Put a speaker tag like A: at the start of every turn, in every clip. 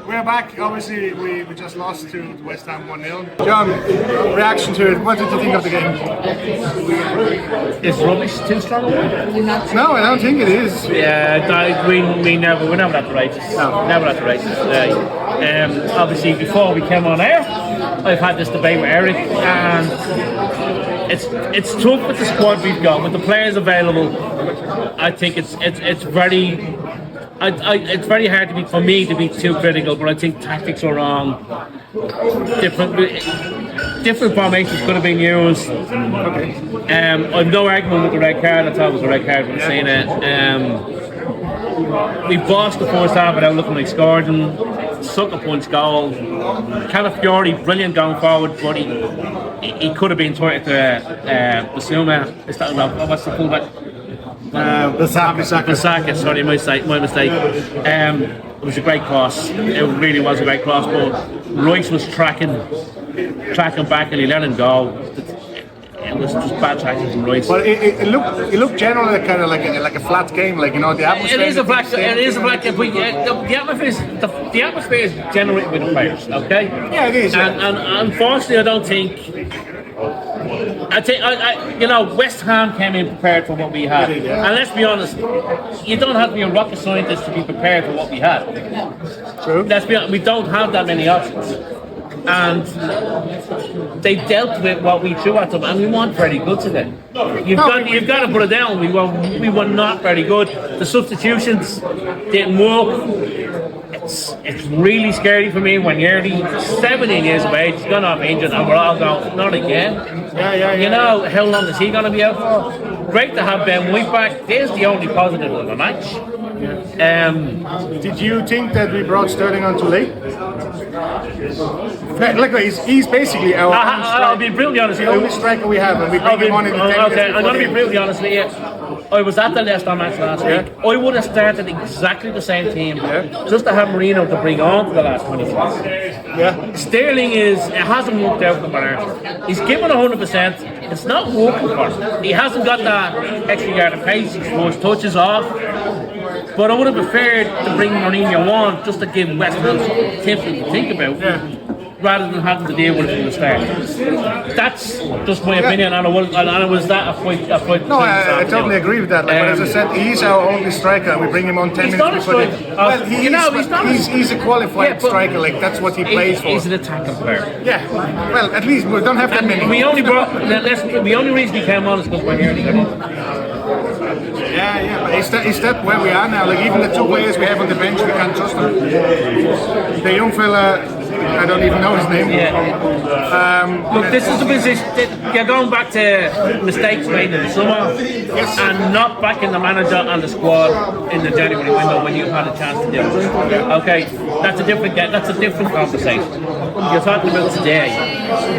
A: We're back. Obviously, we just lost to West Ham 1-0. John, reaction to it. What did you think of the game?
B: Is rubbish too strong?
A: No, I don't think it is.
B: Yeah, we're never at the races. No, never at the races. Obviously, before we came on air, I've had this debate with Eric, and it's tough with the squad we've got, with the players available. I think it's very. It's very hard for me to be too critical, but I think tactics are wrong. Different formations could have been used.
A: Okay.
B: I've no argument with the red card. I thought it was a red card when I seen it. We bossed the first half without looking like scoring. Sucker punch goal. Calafiori, brilliant going forward, but he could have been turned to Basuma. What's the fullback?
A: Basaka.
B: Sorry, my mistake. It was a great cross. It really was a great cross, but Royce was tracking back and he let him go. It was just bad tracking from Royce.
A: But it looked generally kind of like a flat game, like, you know, the atmosphere.
B: It is a flat game. The atmosphere is generated with the players. Okay.
A: Yeah, it is.
B: And unfortunately, I don't think. West Ham came in prepared for what we had.
A: Yeah.
B: And let's be honest, you don't have to be a rocket scientist to be prepared for what we had.
A: True.
B: Let's be honest, we don't have that many options. And they dealt with what we threw at them, and we weren't very good today. You've got to put it down. We were not very good. The substitutions didn't work. It's really scary for me when you're 17 years of age, he's gone off injured, and we're all going, not again.
A: Yeah.
B: You know, how long is he going to be out for? Great to have Ben White back. There's the only positive of the match.
A: Did you think that we brought Sterling on too late? Look, he's basically our only striker.
B: I'll be brutally honest.
A: The only striker we have, and we bring him on in the 10 minutes.
B: Okay, I'm going to be brutally honest with you. I was at the Leicester match last week. I would have started exactly the same team, just to have Marino to bring on for the last 20 minutes.
A: Yeah.
B: Sterling it hasn't worked out for Arsenal. He's given 100%. It's not working for him. He hasn't got that extra yard of pace. His first touch is off. But I would have preferred to bring Mourinho on just to give West Ham something to think about. Yeah. Rather than having to deal with it from the start. That's just my opinion, and it was that a point.
A: No, I totally agree with that. Like, but as I said, he's our only striker, and we bring him on 10 minutes before he's a qualified striker. Like, that's what he plays for.
B: He's an attacking player.
A: Yeah. Well, at least we don't have that many.
B: The only reason he came on is because we're here.
A: Yeah, but is that where we are now? Like, even the two players we have on the bench, we can't trust them. The young fella, I don't even know his name.
B: Yeah. Look, this is the position. You're going back to mistakes made in the summer, and not backing the manager and the squad in the January window when you've had a chance to do it. Okay, that's a different conversation. You're talking about today.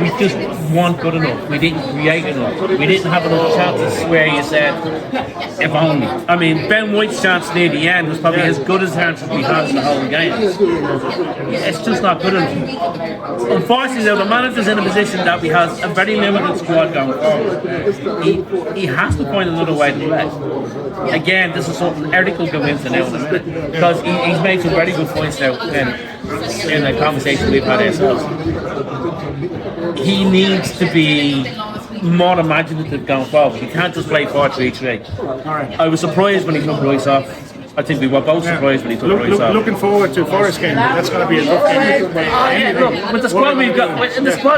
B: We just weren't good enough. We didn't create enough. We didn't have enough chances where you said, if only. I mean, Ben White's chance near the end was probably as good as chances we had in the whole game. It's just not good enough. Unfortunately, though, the manager's in a position that he has a very limited squad going forward. He has to find another way to play. Again, this is something Eric will go into now, because he's made some very good points now in the conversation we've had ourselves. He needs to be more imaginative going forward. He can't just play 4-3-3. I was surprised when he took Royce off. I think we were both surprised when he took Royce off.
A: Looking forward to Forest game. That's going to be a tough game.
B: Look, with the squad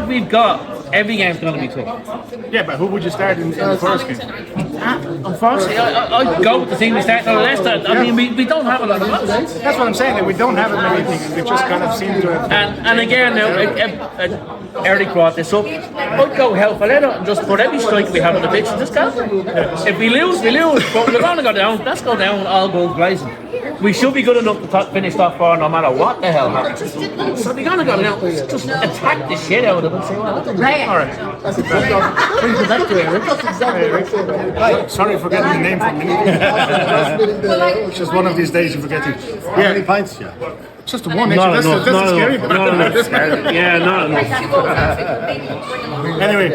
B: we've got, every game's going to be tough.
A: Yeah, but who would you start in the Forest game?
B: Unfortunately, I'd go with the team we started on Leicester. I mean, we don't have a lot of options.
A: That's what I'm saying. Like, we don't have many things. We just kind of seem to have.
B: And again, now, Eric brought this up. I'd go hell for leather and just put every striker we have on the pitch and just go. If we lose, we lose. But we're going to go down. Let's go down all goals blazing. We should be good enough to finish top four no matter what the hell happens. So we're going to go down. Just attack the shit out of them and say, well, all right.
C: That's exactly. Brings it back to Eric. That's exactly.
A: Right. Sorry for getting the name from me. It's just one of these days you forget it.
C: How many pints? Yeah.
A: Just the one. That's the scary part.
B: Yeah, not enough.
A: Anyway,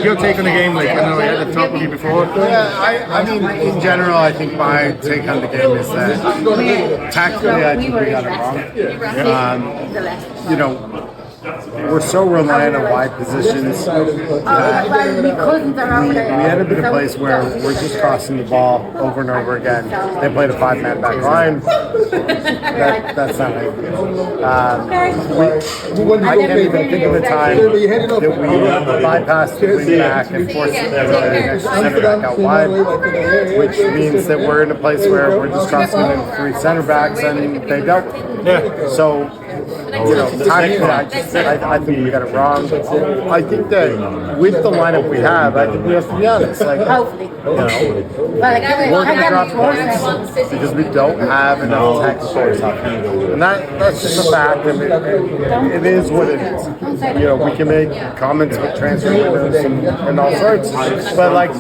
A: your take on the game, like I know I had to talk with you before.
D: Yeah, I mean, in general, I think my take on the game is that tactically, I think we got it wrong. You know, we're so reliant on wide positions that we ended up in a place where we're just crossing the ball over and over again. They played a 5-man back line. That's not ideal. I can't even think of a time that we bypassed the wing back and forced the center back out wide, which means that we're in a place where we're just crossing in 3 center backs and they don't.
A: Yeah.
D: So, you know, tactically, I think we got it wrong. I think that with the lineup we have, I think we have to be honest. Like, you know, we're going to drop points because we don't have enough tactical stuff. And that's just a fact. I mean, it is what it is. You know, we can make comments with transfer windows and all sorts. But, like,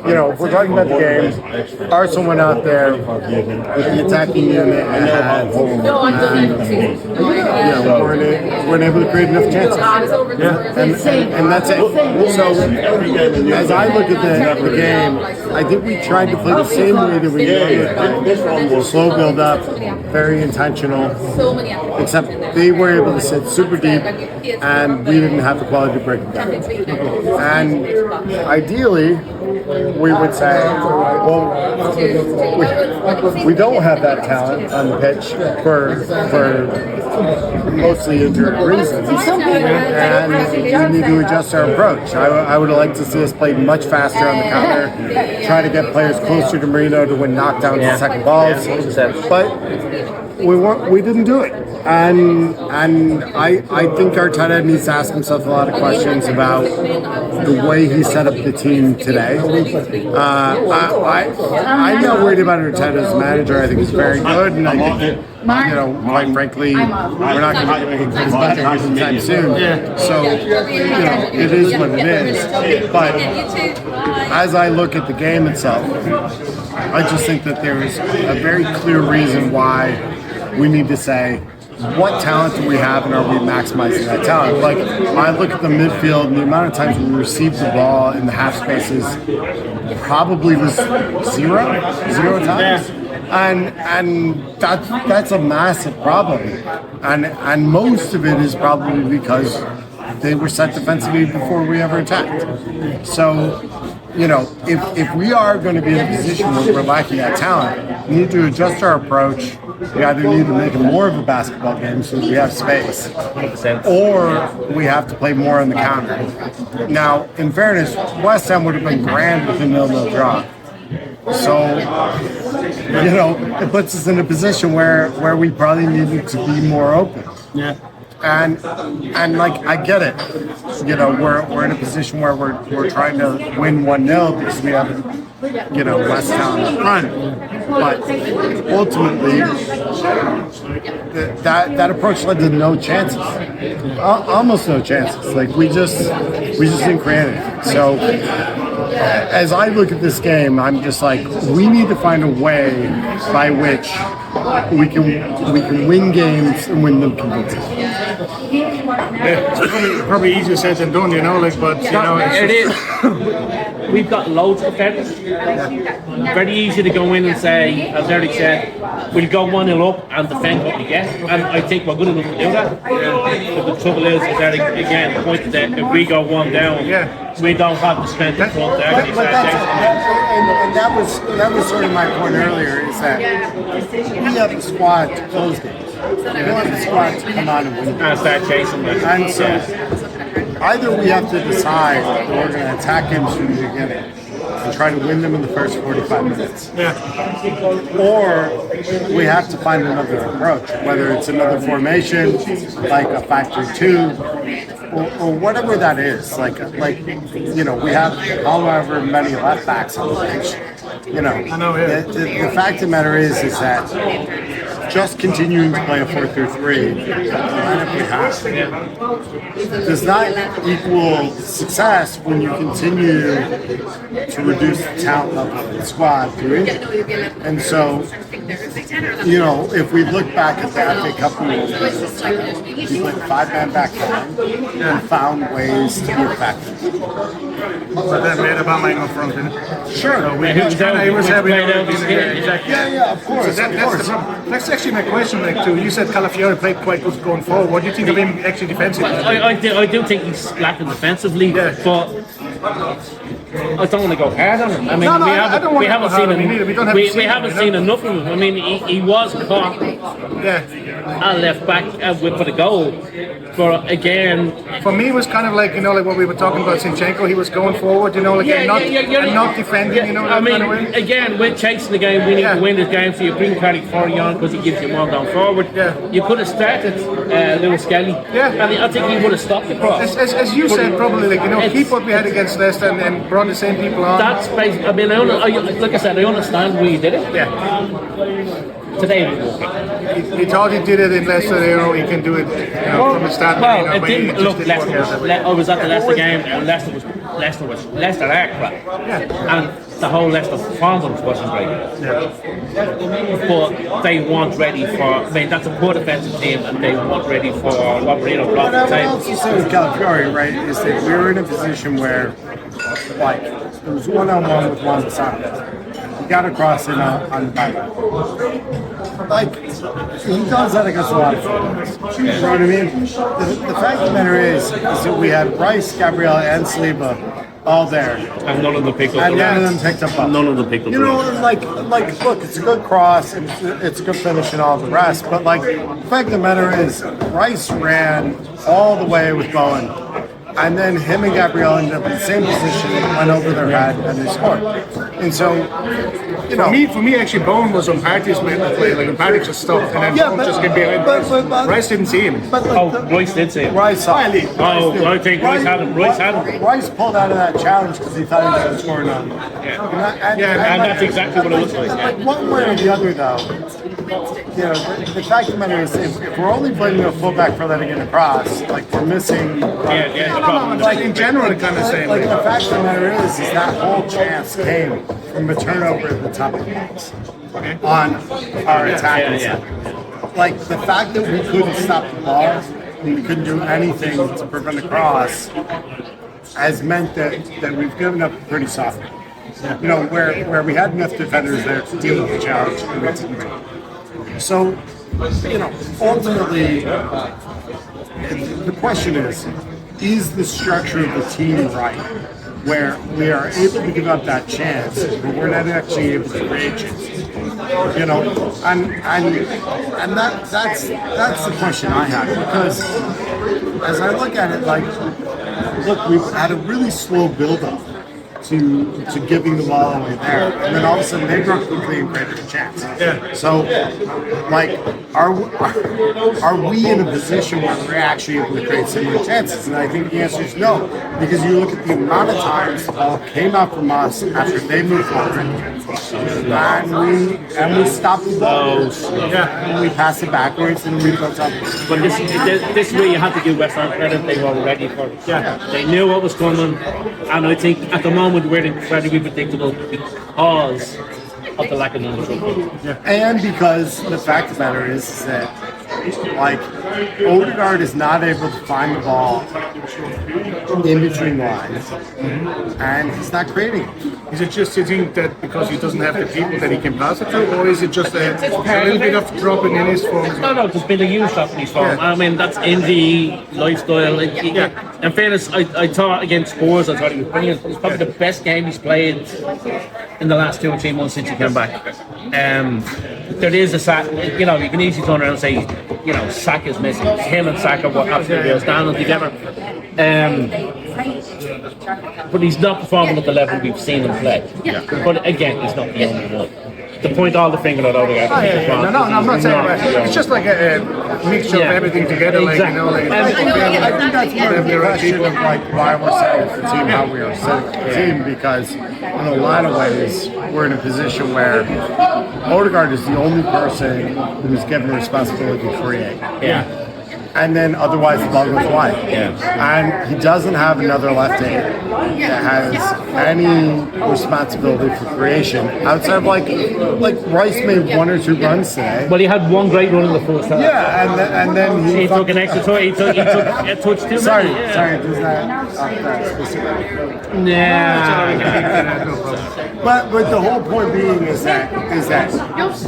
D: you know, if we're talking about the game, Arsenal went out there with the attacking unit and weren't able to create enough chances. Yeah, and that's it. So as I look at the game, I think we tried to play the same way that we did. Slow build up, very intentional. Except they were able to sit super deep, and we didn't have the quality to break it down. And ideally, we would say, well, we don't have that talent on the pitch for mostly injured reasons, and we need to adjust our approach. I would like to see us play much faster on the counter, try to get players closer to Marino to win knockdowns and second balls, but we didn't do it. And I think our tight end needs to ask himself a lot of questions about the way he set up the team today. I'm not worried about our tight end as a manager. I think he's very good, and I think, you know, quite frankly, we're not going to make it as bad anytime soon. Yeah. So, you know, it is what it is. But as I look at the game itself, I just think that there is a very clear reason why we need to say, what talent do we have, and are we maximizing that talent? Like, I look at the midfield, and the amount of times we received the ball in the half spaces probably was zero times. And that's a massive problem. And most of it is probably because they were set defensively before we ever attacked. So, you know, if we are going to be in a position where we're lacking that talent, we need to adjust our approach. We either need to make it more of a basketball game so that we have space, or we have to play more on the counter. Now, in fairness, West Ham would have been grand with a 0-0 draw. So, you know, it puts us in a position where we probably needed to be more open.
A: Yeah.
D: And like, I get it. You know, we're in a position where we're trying to win 1-0 because we have, you know, less talent up front. But ultimately, that approach led to no chances, almost no chances. Like, we just didn't create it. So as I look at this game, I'm just like, we need to find a way by which we can win games and win them convincingly.
A: Yeah, it's probably easier said than done, you know. Like, but you know,
B: it is. We've got loads of defenders. Very easy to go in and say, as Eric said, we'll go 1-0 up and defend what we get. And I think we're good enough to do that. But the trouble is, as Eric again pointed out, if we go 1 down, we don't have the strength in front to actually
D: and that was sort of my point earlier, is that we have the squad to close games. We don't have the squad to come on and win.
B: And start chasing them.
D: And so either we have to decide that we're going to attack games from the beginning and try to win them in the first 45 minutes.
A: Yeah.
D: Or we have to find another approach, whether it's another formation, like a 5-3-2, or whatever that is. Like you know, we have however many left backs on the bench. You know,
A: I know, yeah.
D: The fact of the matter is that just continuing to play a 4-3-3, the lineup we have, does not equal success when you continue to reduce the talent level of the squad through injury. And so, you know, if we look back at the FA Cup rules, we played 5-man back line and found ways to be effective.
A: But then we had Aubameyang up front, didn't it?
D: Sure.
A: So he was happy.
D: Yeah, of course.
A: That's the problem. That's actually my question, Nick, too. You said Calafiori played quite good going forward. What do you think of him actually defensively?
B: I do think he's lacking defensively, but I don't want to go hard on him. I mean, we haven't seen enough of him. I mean, he was caught at left back for the goal. But again,
A: for me, it was kind of like, you know, like what we were talking about Zinchenko. He was going forward, you know, like and not defending, you know.
B: I mean,
A: kind of way.
B: again, we're chasing the game. We need to win this game, so you bring Calafiori on because he gives you more going forward. You could have started Lewis Kelly. I mean, I think he would have stopped the cross.
A: As you said, probably, like, you know, keep what we had against Leicester and brought the same people on.
B: That's basically, I mean, like I said, I understand why he did it. Today we walk.
A: He thought he did it in Leicester, you know, he can do it from the start.
B: Well, it didn't look Leicester. I was at the Leicester game and Leicester are crap. And the whole Leicester performance wasn't great. But they weren't ready for, I mean, that's a poor defensive team and they weren't ready for what Marino brought to the
D: What I
B: table.
D: would also say with Calafiori, right, is that we were in a position where, like, it was one-on-one with Wan-Bissaka. He got across in on the back. Like, he does that against a lot of footballers. You know what I mean? The fact of the matter is that we had Rice, Gabriel, and Saliba all there.
B: And none of them picked up
D: And
B: the
D: none of
B: ball.
D: them picked up up.
B: None of them picked up
D: You
B: the
D: know,
B: ball.
D: like, look, it's a good cross, and it's a good finish and all the rest, but, like, the fact of the matter is, Rice ran all the way with Bowen, and then him and Gabriel ended up in the same position, went over their head, and they scored. And so, you know...
A: For me, actually, Bowen was on Party's made the play. Like, Party just stopped, and then Bowen just came behind. Rice didn't see him.
D: But like
B: Rice did see him.
D: Rice saw him.
B: I think Rice had him.
D: Rice pulled out of that challenge because he thought he was going to score none.
B: And that's exactly what it looks like.
D: Like, one way or the other, though, you know, the fact of the matter is, if we're only blaming a fullback for letting it across, like, we're missing...
A: Like, in general, it kind of saying,
D: like, the fact of the matter is that whole chance came from a turnover at the top of the box on our attacking side. Like, the fact that we couldn't stop the ball and we couldn't do anything to prevent the cross has meant that we've given up pretty softly. You know, where we had enough defenders there to deal with the challenge. So, you know, ultimately, the question is the structure of the team right? Where we are able to give up that chance, but we're not actually able to create chances. You know, and that's the question I have, because as I look at it, like, look, we've had a really slow build-up to giving the ball away there, and then all of a sudden they broke quickly and created a chance. So, like, are we in a position where we're actually able to create similar chances? And I think the answer is no, because you look at the amount of times the ball came out from us after they moved forward, and we stopped the ball, and we passed it backwards, and we built up.
B: But this way you have to give West Ham credit. They were ready for it. They knew what was coming, and I think at the moment we're incredibly predictable because of the lack of control.
D: And because the fact of the matter is that, like, Odegaard is not able to find the ball in between lines, and he's not creating it.
A: Is it just you think that because he doesn't have the people that he can pass it to, or is it just a little bit of dropping in his form?
B: No, there's been a huge drop in his form. I mean, that's envy, lifestyle. In fairness, I thought against Spurs, I thought he was brilliant. It's probably the best game he's played in the last 2 or 3 months since he came back. There is a sack, you know, you can easily turn around and say, you know, Saka is missing. Him and Saka were absolutely outstanding together. But he's not performing at the level we've seen him play. But again, he's not the only one. to point all the finger at Odegaard.
A: Oh, yeah. No, I'm not saying that. It's just like a mixture of everything together,
B: exactly.
A: like, you know, like.
D: I think that's part of the question of like why we're setting up the team, how we are setting up the team, because in a lot of ways we're in a position where Odegaard is the only person who's given the responsibility to create.
B: Yeah.
D: And then otherwise the ball goes wide.
B: Yeah.
D: And he doesn't have another left hand that has any responsibility for creation outside of like Rice made 1 or 2 runs today.
B: Well, he had one great run in the first half.
D: Yeah, and then
B: He took an extra touch. He took a touch too.
D: Sorry,
B: many,
D: does that specific?
B: Yeah.
D: But the whole point being is that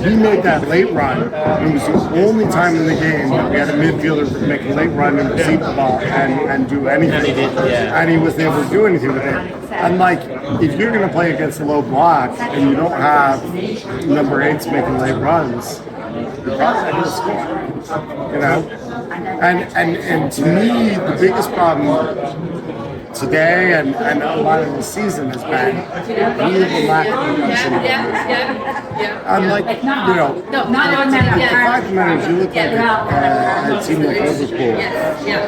D: he made that late run. It was the only time in the game that we had a midfielder make a late run and receive the ball and do anything.
B: And he did, yeah.
D: And he wasn't able to do anything with it. And like, if you're going to play against a low block and you don't have number 8s making late runs, you're probably not going to score. You know? And to me, the biggest problem today and a lot of the season has been really the lack of production. I'm like, you know, the fact of the matter is you look at a team like Liverpool,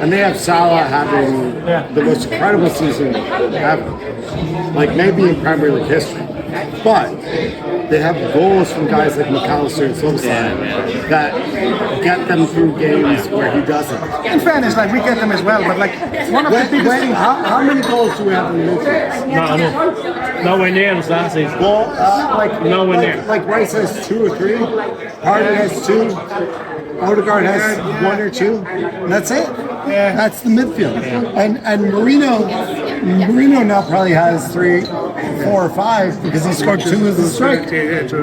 D: and they have Salah having the most incredible season ever, like maybe in Premier League history. But they have goals from guys like McAllister and Silverstein that get them through games where he doesn't.
A: In fairness, like we get them as well, but like one of the biggest things.
D: How many goals do we have in the midfield?
B: Nowhere near as last season.
D: Well,
B: Nowhere near.
D: Like Rice has 2 or 3, Harden has 2, Odegaard has 1 or 2, and that's it. Yeah. That's the midfield. And Marino now probably has 3, 4 or 5 because he scored 2 as a striker.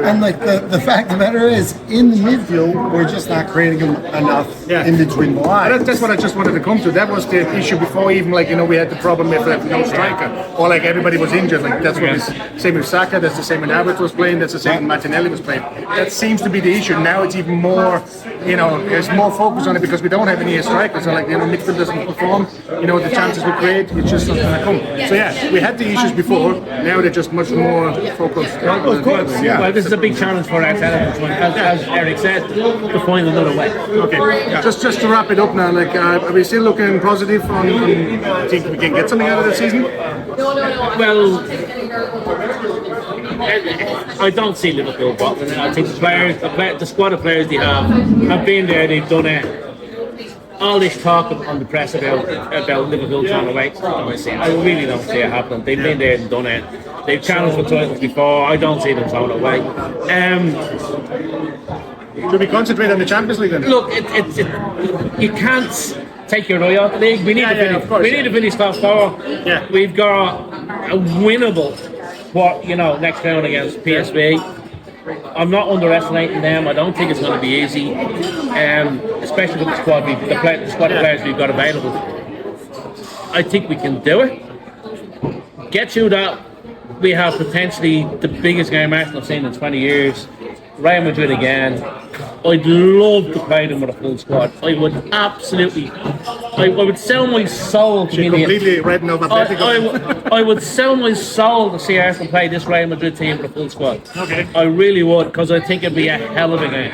D: And like the fact of the matter is, in the midfield, we're just not creating enough in between the lines.
A: That's what I just wanted to come to. That was the issue before, even like, you know, we had the problem with no striker, or like everybody was injured. Like that's what is same with Saka. That's the same when Havertz was playing. That's the same when Martinelli was playing. That seems to be the issue. Now it's even more, you know, there's more focus on it because we don't have any strikers. So like, you know, midfield doesn't perform. You know, the chances we create, it's just not going to come. So yeah, we had the issues before. Now they're just much more focused.
D: Of course, yeah.
B: Well, this is a big challenge for Arteta, as Eric said, to find another way.
A: Okay, just to wrap it up now, like, are we still looking positive on I think we can get something out of the season?
B: Well, I don't see Liverpool bottling it. I think the squad of players they have been there, they've done it. All this talk on the press about Liverpool trying to wait, I really don't see it happening. They've been there and done it. They've challenged for titles before. I don't see them throwing it away.
A: Should we concentrate on the Champions League then?
B: Look, you can't take your eye off the league. We need to finish. We need to finish top 4.
A: Yeah.
B: We've got a winnable, next round against PSV. I'm not underestimating them. I don't think it's going to be easy, especially with the squad of players we've got available. I think we can do it. Get through that. We have potentially the biggest game Arsenal have seen in 20 years. Real Madrid again. I'd love to play them with a full squad. I would absolutely. I would sell my soul to
A: completely written over.
B: I would sell my soul to see Arsenal play this Real Madrid team with a full squad.
A: Okay.
B: I really would, because I think it'd be a hell of a game.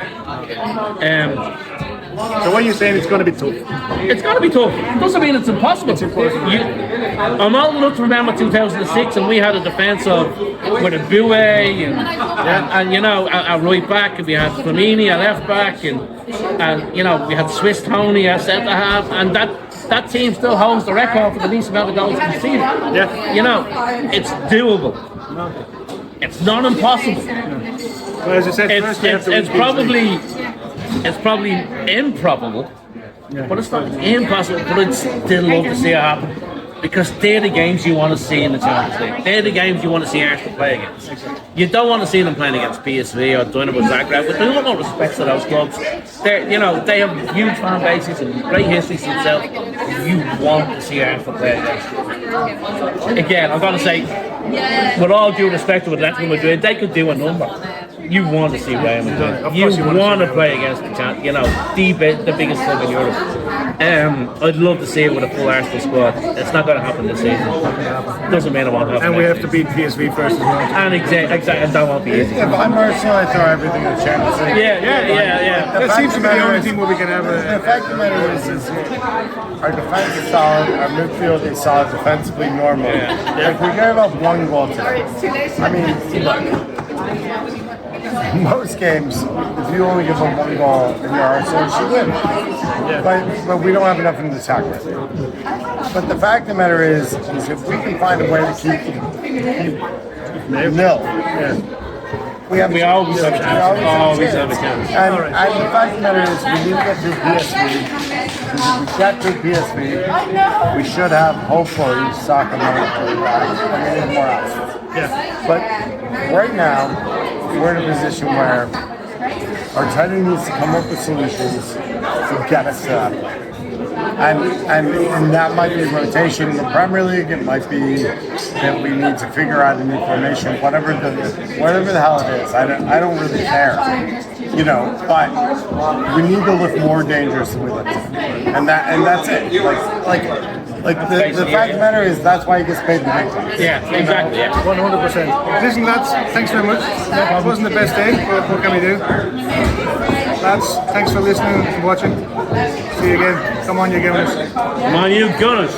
A: So what are you saying? It's going to be tough.
B: It's going to be tough. Doesn't mean it's impossible. I'm old enough to remember 2006, and we had a defence with a Boué and a right back, and we had Flamini, a left back, and we had Swiss Tony, a centre half, and that team still holds the record for the least amount of goals conceded.
A: Yeah.
B: It's doable. It's not impossible.
A: Well, as I said,
B: it's probably improbable, but it's not impossible. But I'd still love to see it happen, because they're the games you want to see in the Champions League. They're the games you want to see Arsenal play against. You don't want to see them playing against PSV or Dynamo Zagreb. With no respect to those clubs, they have huge fan bases and great histories themselves. You want to see Arsenal play against them. Again, I've got to say, with all due respect to Atletico Madrid, they could do a number. You want to see Real Madrid.
A: Of
B: You
A: course you want to
B: want
A: see
B: to play against the biggest club in Europe. I'd love to see it with a full Arsenal squad. It's not going to happen this season. Doesn't mean it won't happen.
A: And we
B: next
A: have to beat PSV first as well.
B: And exactly, and that won't be easy.
D: If I'm Arsenal, I throw everything in the Champions League.
B: Yeah.
A: That seems to be the only team where we can have
D: The
A: a.
D: fact of the matter is our defense is solid, our midfield is solid defensively normally. Like we gave up one goal today. I mean, look, most games, if you only give up one goal in your Arsenal, you should win. But we don't have enough in the attack. But the fact of the matter is if we can find a way to keep nil.
B: We always have a chance. Always have a chance.
D: And the fact of the matter is, we need to get through PSV. If we get through PSV, we should have, hopefully, soccer more options.
A: Yeah.
D: But right now, we're in a position where Arteta needs to come up with solutions to get us to that point. And that might be rotation in the Premier League. It might be that we need to figure out a new formation, whatever the hell it is. I don't really care, But we need to look more dangerous than we look, and that's it. Like the fact of the matter is that's why he gets paid the big time.
B: Yeah, exactly. Yeah.
A: 100%. Listen, lads, thanks very much. That wasn't the best day, but what can we do? Lads, thanks for listening and watching. See you again. Come on, you Gunners.
B: Come on, you Gunners.